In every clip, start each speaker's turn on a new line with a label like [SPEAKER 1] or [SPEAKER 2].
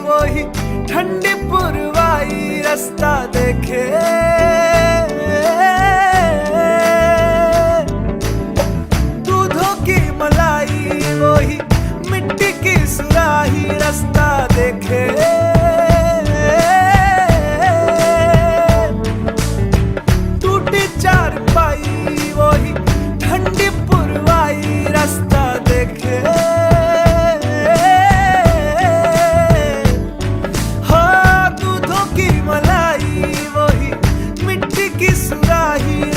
[SPEAKER 1] वही ठंडी पुरवाई रास्ता देखे, दूधों की मलाई वही मिट्टी की सुराही रास्ता देखे, टूटी चारपाई वही ठंडी पुरवाई रास्ता देखे,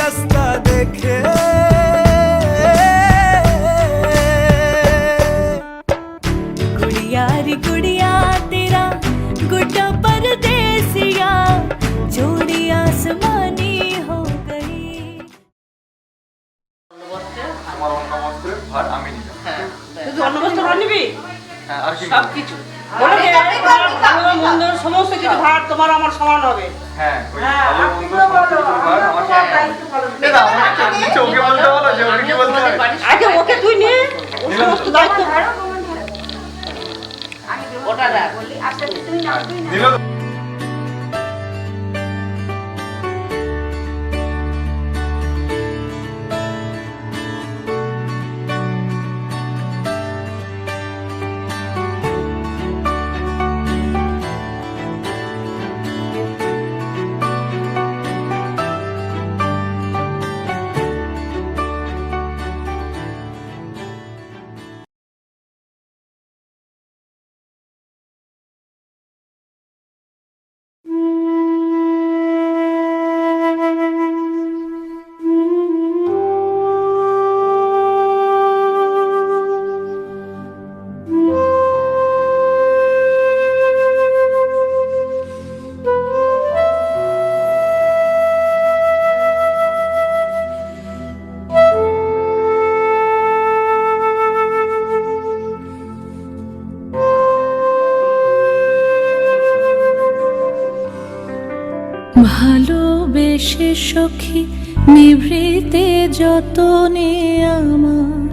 [SPEAKER 1] रास्ता देखे।
[SPEAKER 2] गुड़िया रे गुड़िया तेरा गुड्डा परदेसिया जोड़ी आसमानी हो गई।
[SPEAKER 3] আমার অন্য বস্ত্রের ভার আমি নিলাম।
[SPEAKER 4] হ্যাঁ তুই অন্য বস্ত্র ভার নিবি?
[SPEAKER 3] হ্যাঁ আর কি
[SPEAKER 4] সব কিছু বলে যে ভালো মন্দ সমস্ত কিছু ভার তোমার আমার সমান হবে।
[SPEAKER 3] হ্যাঁ ওই ভালো মন্দ সমস্ত কিছু ভার আমার সমান হবে। দাদা আমাকে ওকে বলতে বলো যে ওকে কি বলতে হবে?
[SPEAKER 4] আগে ওকে তুই নে সমস্ত দায়িত্ব ভার ওটা রাখ বলি আচ্ছা তুই না
[SPEAKER 3] দিল।
[SPEAKER 2] ভালোবেসে সখী নিভৃতে যতনে আমার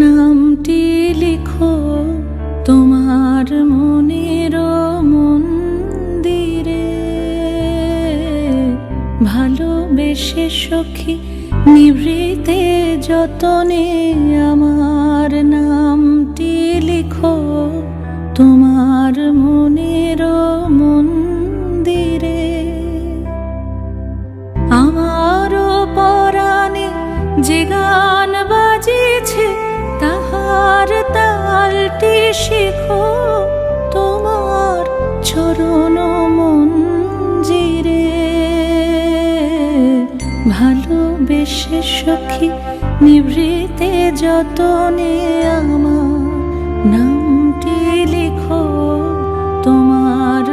[SPEAKER 2] নামটি লিখো তোমার মনের মন্দিরে। ভালোবেসে সখী নিভৃতে যতনে আমার নামটি লিখো তোমার মনের মন্দিরে। আমারও পরাণে যে গান বাজিছে তাহার তালটি শেখো তোমার চরণ মঞ্জিরে। ভালোবেসে সখী নিভৃতে যতনে আমার নামটি লিখো তোমার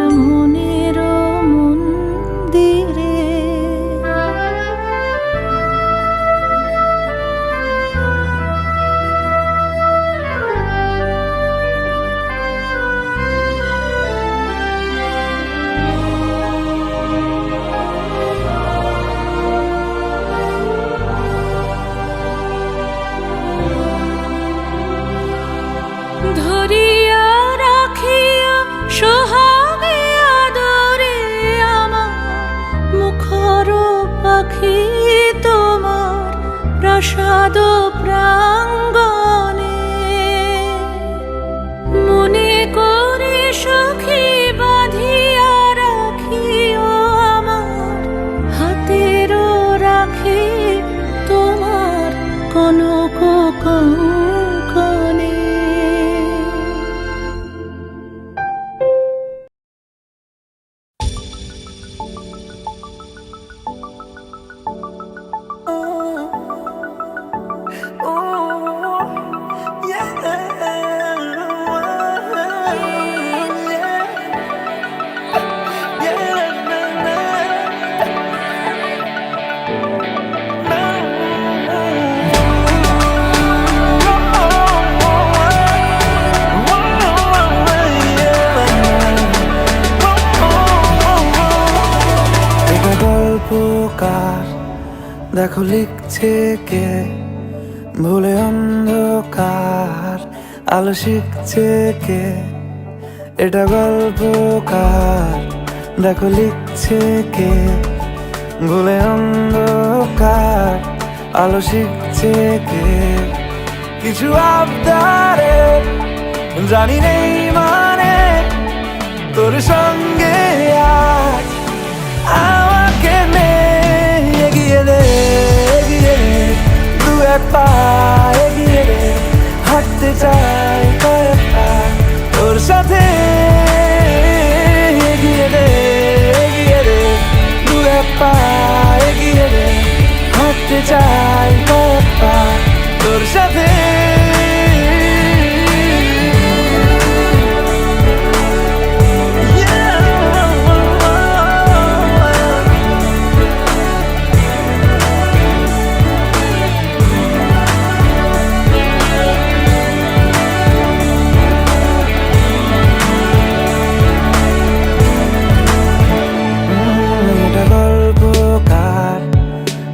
[SPEAKER 2] রাখি তোমার প্রাসাদ প্রাঙ্গণে, মনে করে সখী বাঁধিয়া রাখিও আমার হাতেরও রাখি তোমার কনক কঙ্কণে।
[SPEAKER 1] গল্পকার দেখো লিখছে কে, ভুলে অন্ধকার আলো শিখছে কে। এটা গল্পকার দেখো লিখছে কে, ভুলে অন্ধকার আলো শিখছে কে। কিছু আবদারে জানি নেই মানে তোর সঙ্গে আজ আমাকে নে এগিয়ে দে, এগিয়ে দে দু এক পা এগিয়ে দে, হাঁটতে চাই কয়েক পা তোর সাথে। এগিয়ে দে, এগিয়ে দে দু এক পা এগিয়ে দে, হাঁটতে চাই কয়েক পা তোর সাথে।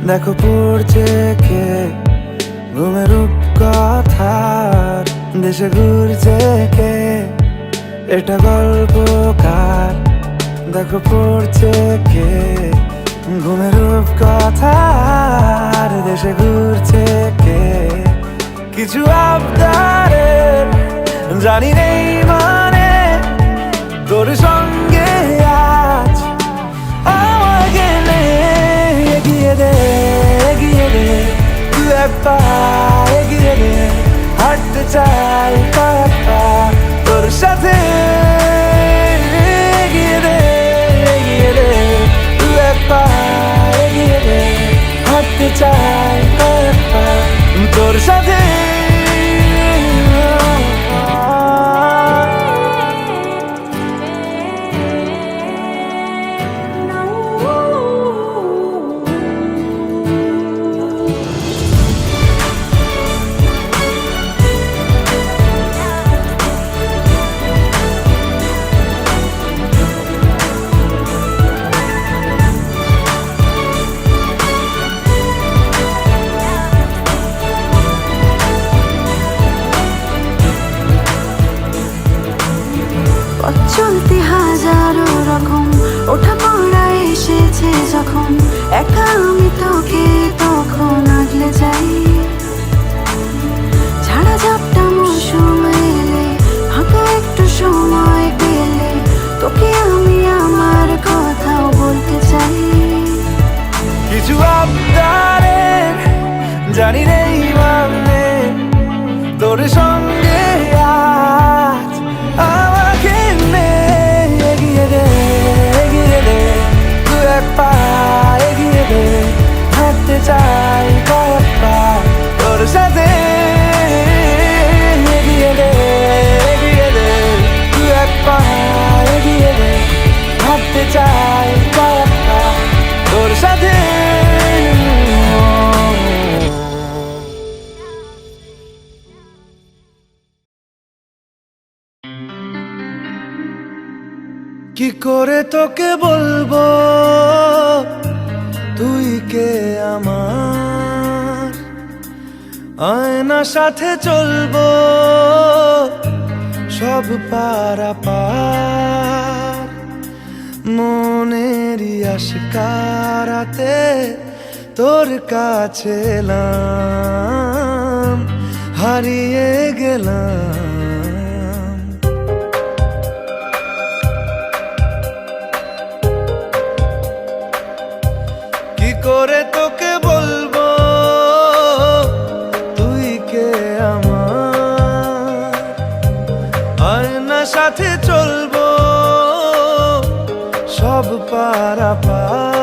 [SPEAKER 1] দেখো পড়ছে কে, ঘুমের রূপকথার দেশে ঘুরছে কে। এটা গল্পকার দেখো পড়ছে কে, ঘুমের রূপকথার দেশে ঘুরছে কে। কিছু আবদারের জানি নেই মানে তোর সঙ্গে আজ আমাকে নে এগিয়ে দে, এগিয়ে দে দু এক পা এগিয়ে দে, হাঁটতে চাই কয়েক পা তোর সাথে। এগিয়ে দে, এগিয়ে দে দু এক পা এগিয়ে দে, হাঁটতে চাই কয়েক পা তোর সাথে।
[SPEAKER 5] চলতে হাজারো রকম ওঠা পড়া এসেছে যখন, একা আমি তোকে তখন আগলে যাই। ঝাড়া ঝাপটা মৌসুম এলে, ফাঁকা একটু সময় পেলে তোকে আমি আমার কথাও বলতে চাই।
[SPEAKER 1] কিছু আবদারের জানি নেই মানে তোর সঙ্গে আজ আমাকে নে এগিয়ে দে, এগিয়ে দে দু এক পা এগিয়ে দে, হাঁটতে চাই কয়েক পা তোর সাথে। এগিয়ে দে, এগিয়ে দে দু এক পা এগিয়ে দে, হাঁটতে চাই কয়েক পা তোর সাথে। কি করে তোকে বলবো তুই কে আমার, আয়না সাথে চলবো সব পারাপার। মনেরই আশকারাতে তোর কাছে এলাম, হারিয়ে গেলাম। কি করে তোকে বলবো তুই কে আমার, আয়না সাথে চলবো সব পারাপার।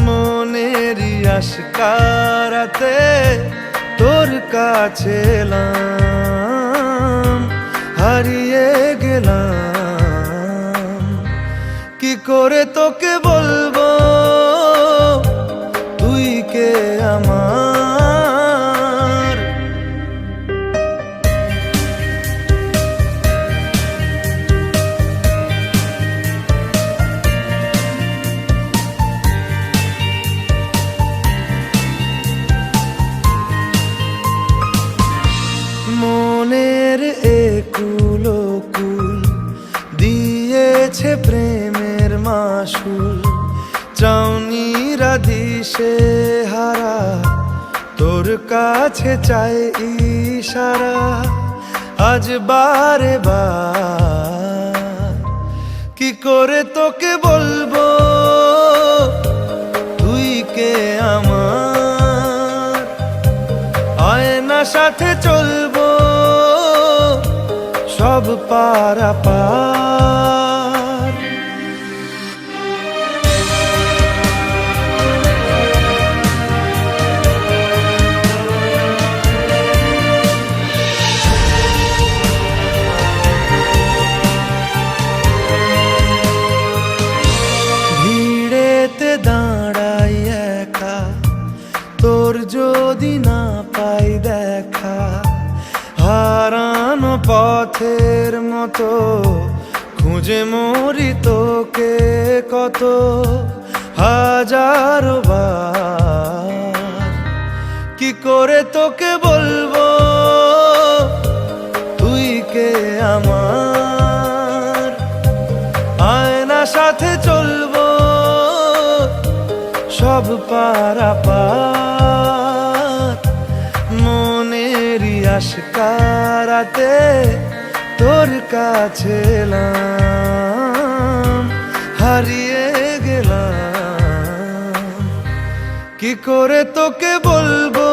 [SPEAKER 1] মনেরই আশকারাতে তোর কাছে এলাম, হারিয়ে গেলাম। কি করে তোকে বলবো তুই কে আমার। মনের একুল কুল দিয়েছে প্রেমের মাসুল, চাউনিরা দিশে হারা তোর কাছে চাই ইশারা। আজ বারে বার কি করে তোকে বলবো তুই কে আমার, আয়না সাথে চলবো সব পারাপার। ভিড়েতে দাঁড়াই একা, তোর যদি না পাই দেখা, হারানো পথের মতো খুঁজে মরি তোকে কত হাজারো বার। কি করে তোকে বলবো তুই কে আমার, আয়না সাথে চলবো সব পারাপার। মনেরই আশকারাতে তোর কাছে এলাম, হারিয়ে গেলাম। কি করে তোকে বলবো